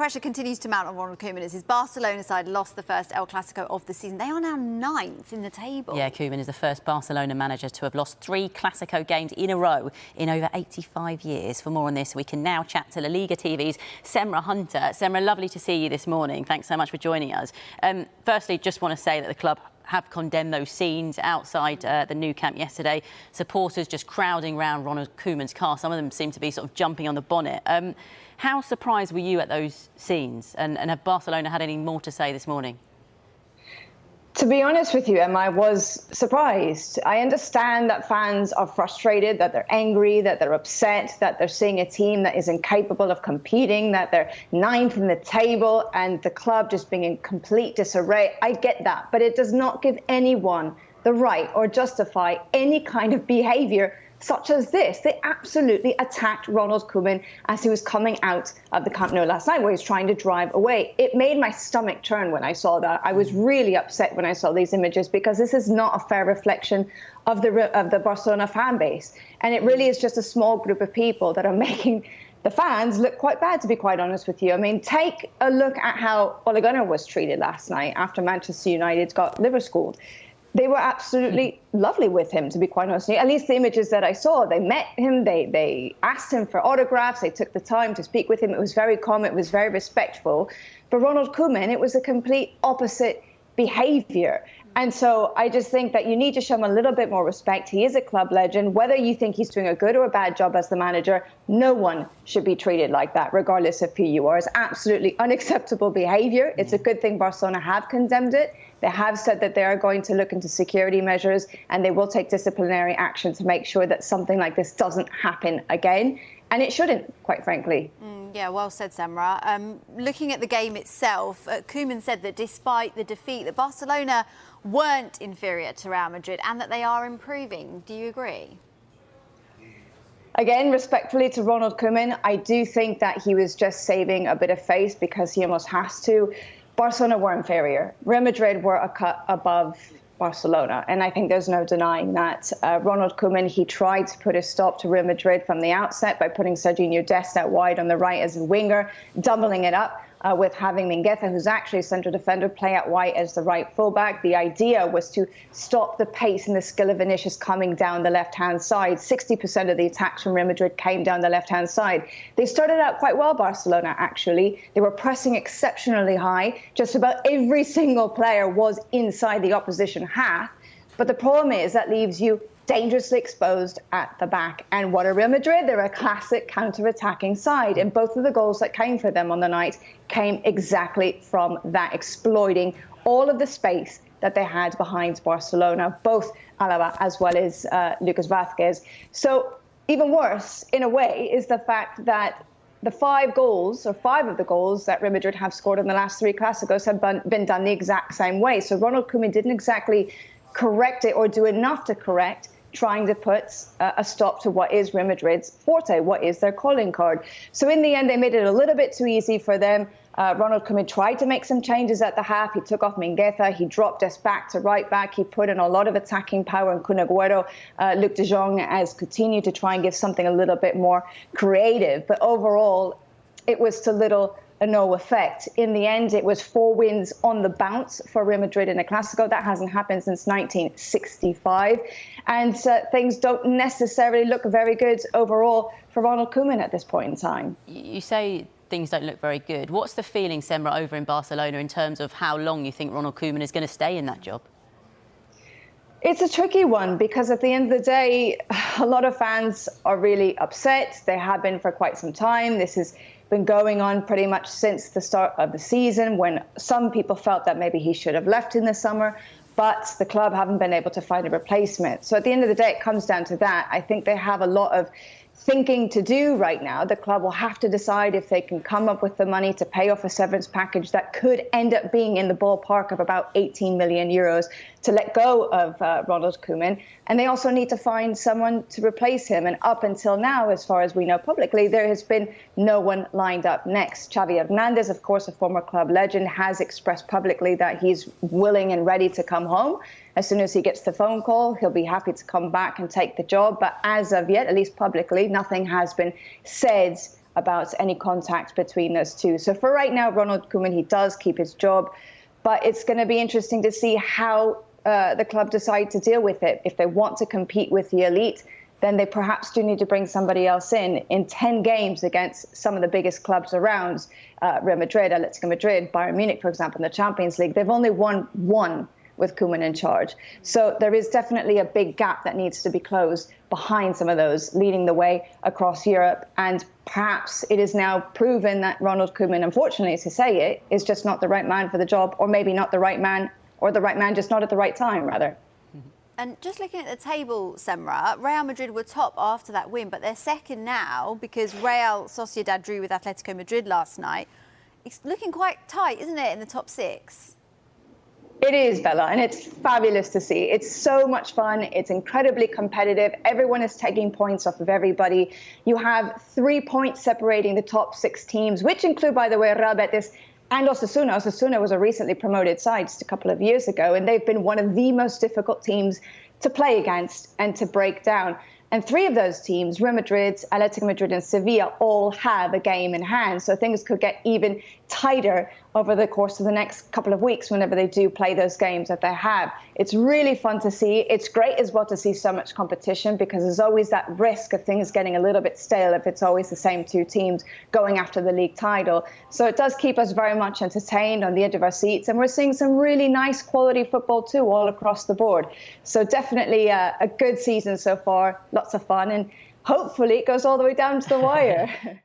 Pressure continues to mount on Ronald Koeman as his Barcelona side lost the first El Clasico of the season. They are now 9th in the table. Yeah, Koeman is the first Barcelona manager to have lost 3 Clasico games in a row in over 85 years. For more on this, we can now chat to La Liga TV's Semra Hunter. Semra, lovely to see you this morning. Thanks so much for joining us. Firstly, just want to say that the club have condemned those scenes outside the Nou Camp yesterday. Supporters just crowding round Ronald Koeman's car. Some of them seem to be sort of jumping on the bonnet. How surprised were you at those scenes? And have Barcelona had any more to say this morning? To be honest with you, Emma, I was surprised. I understand that fans are frustrated, that they're angry, that they're upset, that they're seeing a team that is incapable of competing, that they're 9th in the table and the club just being in complete disarray. I get that, but it does not give anyone the right or justify any kind of behaviour such as this. They absolutely attacked Ronald Koeman as he was coming out of the Camp Nou last night, where he was trying to drive away. It made my stomach turn when I saw that. I was really upset when I saw these images, because this is not a fair reflection of the Barcelona fan base. And it really is just a small group of people that are making the fans look quite bad, to be quite honest with you. I mean, take a look at how Ole Gunnar was treated last night after Manchester United got liver-schooled. They were absolutely lovely with him, to be quite honest. At least the images that I saw, they met him, they asked him for autographs, they took the time to speak with him. It was very calm, it was very respectful. For Ronald Koeman, it was a complete opposite behaviour. And so I just think that you need to show him a little bit more respect. He is a club legend. Whether you think he's doing a good or a bad job as the manager, no one should be treated like that, regardless of who you are. It's absolutely unacceptable behaviour. It's a good thing Barcelona have condemned it. They have said that they are going to look into security measures and they will take disciplinary action to make sure that something like this doesn't happen again. And it shouldn't, quite frankly. Yeah, well said, Semra. Looking at the game itself, Koeman said that despite the defeat, that Barcelona weren't inferior to Real Madrid and that they are improving. Do you agree? Again, respectfully to Ronald Koeman, I do think that he was just saving a bit of face because he almost has to. Barcelona were inferior. Real Madrid were a cut above Barcelona, and I think there's no denying that. Ronald Koeman, he tried to put a stop to Real Madrid from the outset by putting Serginho Dest out wide on the right as a winger, doubling it up with having Mingueza, who's actually a central defender, play out wide as the right fullback. The idea was to stop the pace and the skill of Vinicius coming down the left-hand side. 60% of the attacks from Real Madrid came down the left-hand side. They started out quite well, Barcelona, actually. They were pressing exceptionally high. Just about every single player was inside the opposition half. But the problem is that leaves you dangerously exposed at the back. And what are Real Madrid? They're a classic counter-attacking side. And both of the goals that came for them on the night came exactly from that, exploiting all of the space that they had behind Barcelona, both Alaba as well as Lucas Vázquez. So even worse, in a way, is the fact that the 5 goals, or 5 of the goals that Real Madrid have scored in the last 3 Clásicos have been done the exact same way. So Ronald Koeman didn't exactly correct it or do enough to correct, trying to put a stop to what is Real Madrid's forte, what is their calling card. So in the end, they made it a little bit too easy for them. Ronald Koeman tried to make some changes at the half. He took off Mingueza. He dropped us back to right back. He put in a lot of attacking power in Kun Agüero, Luc de Jong as Coutinho to try and give something a little bit more creative. But overall, it was to little or no effect. In the end, it was 4 wins on the bounce for Real Madrid in a Clásico. That hasn't happened since 1965. And things don't necessarily look very good overall for Ronald Koeman at this point in time. You say things don't look very good. What's the feeling, Semra, over in Barcelona in terms of how long you think Ronald Koeman is going to stay in that job? It's a tricky one because at the end of the day, a lot of fans are really upset. They have been for quite some time. This has been going on pretty much since the start of the season, when some people felt that maybe he should have left in the summer, but the club haven't been able to find a replacement. So at the end of the day, it comes down to that. I think they have a lot of thinking to do right now. The club will have to decide if they can come up with the money to pay off a severance package that could end up being in the ballpark of about 18 million euros to let go of Ronald Koeman. And they also need to find someone to replace him. And up until now, as far as we know publicly, there has been no one lined up next. Xavi Hernandez, of course, a former club legend, has expressed publicly that he's willing and ready to come home. As soon as he gets the phone call, he'll be happy to come back and take the job. But as of yet, at least publicly, nothing has been said about any contact between those two. So for right now, Ronald Koeman, he does keep his job, but it's going to be interesting to see how the club decide to deal with it. If they want to compete with the elite, then they perhaps do need to bring somebody else in 10 games against some of the biggest clubs around, Real Madrid, Atletico Madrid, Bayern Munich, for example, in the Champions League. They've only won one with Koeman in charge. So there is definitely a big gap that needs to be closed behind some of those, leading the way across Europe. And perhaps it is now proven that Ronald Koeman, unfortunately to say it, is just not the right man for the job, or maybe not the right man, or the right man just not at the right time, rather. And just looking at the table, Semra, Real Madrid were top after that win, but they're second now because Real Sociedad drew with Atletico Madrid last night. It's looking quite tight, isn't it, in the top 6? It is, Bella, and it's fabulous to see. It's so much fun. It's incredibly competitive. Everyone is taking points off of everybody. You have 3 points separating the top 6 teams, which include, by the way, Real Betis and Osasuna. Osasuna was a recently promoted side just a couple of years ago, and they've been one of the most difficult teams to play against and to break down. And 3 of those teams, Real Madrid, Atletico Madrid and Sevilla, all have a game in hand. So things could get even tighter over the course of the next couple of weeks whenever they do play those games that they have. It's really fun to see. It's great as well to see so much competition, because there's always that risk of things getting a little bit stale if it's always the same 2 teams going after the league title. So it does keep us very much entertained, on the edge of our seats. And we're seeing some really nice quality football too, all across the board. So definitely a good season so far. Lots of fun, and hopefully it goes all the way down to the wire.